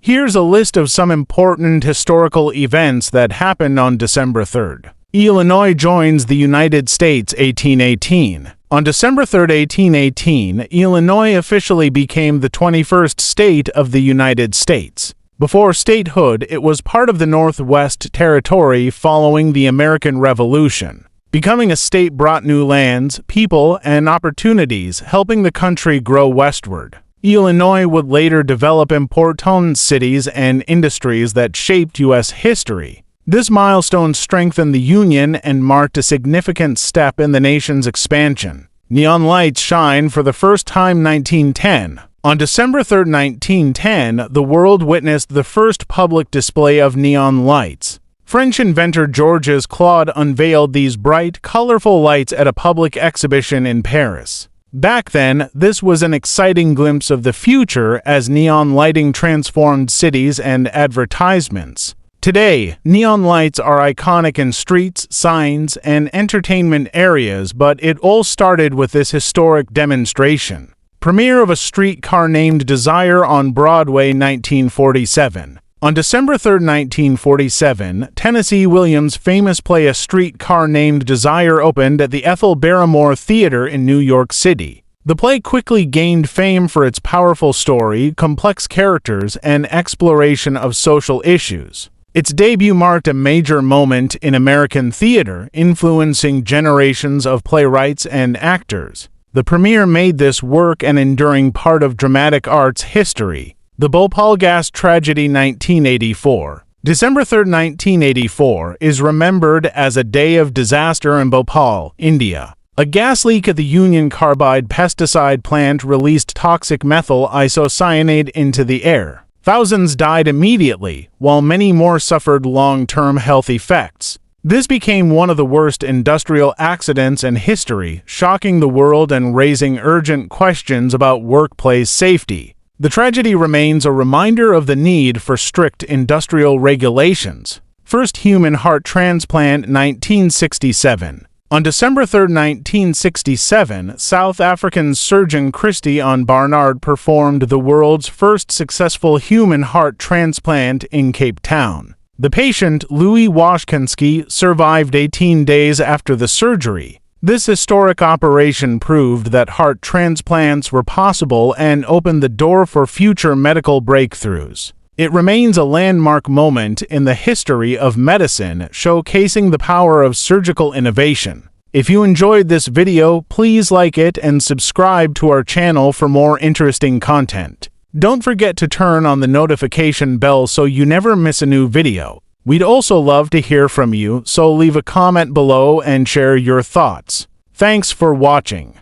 Here's a list of some important historical events that happened on December 3rd. Illinois joins the United States 1818. On December 3, 1818, Illinois officially became the 21st state of the United States. Before statehood, it was part of the Northwest Territory following the American Revolution. Becoming a state brought new lands, people, and opportunities, helping the country grow westward. Illinois would later develop important cities and industries that shaped U.S. history. This milestone strengthened the Union and marked a significant step in the nation's expansion. Neon lights shine for the first time 1910. On December 3, 1910, the world witnessed the first public display of neon lights. French inventor Georges Claude unveiled these bright, colorful lights at a public exhibition in Paris. Back then, this was an exciting glimpse of the future as neon lighting transformed cities and advertisements. Today, neon lights are iconic in streets, signs, and entertainment areas, but it all started with this historic demonstration. Premiere of a streetcar named Desire on Broadway, 1947. On December 3, 1947, Tennessee Williams' famous play A Streetcar Named Desire opened at the Ethel Barrymore Theater in New York City. The play quickly gained fame for its powerful story, complex characters, and exploration of social issues. Its debut marked a major moment in American theater, influencing generations of playwrights and actors. The premiere made this work an enduring part of dramatic arts history. The Bhopal gas tragedy 1984. December 3, 1984 is remembered as a day of disaster in Bhopal, India. A gas leak at the Union Carbide pesticide plant released toxic methyl isocyanate into the air. Thousands died immediately, while many more suffered long-term health effects. This became one of the worst industrial accidents in history, shocking the world and raising urgent questions about workplace safety. The tragedy remains a reminder of the need for strict industrial regulations. First human heart transplant 1967. On December 3, 1967, South African surgeon Christiaan Barnard performed the world's first successful human heart transplant in Cape Town. The patient, Louis Washkansky, survived 18 days after the surgery. This historic operation proved that heart transplants were possible and opened the door for future medical breakthroughs. It remains a landmark moment in the history of medicine, showcasing the power of surgical innovation. If you enjoyed this video, please like it and subscribe to our channel for more interesting content. Don't forget to turn on the notification bell so you never miss a new video. We'd also love to hear from you, so leave a comment below and share your thoughts. Thanks for watching.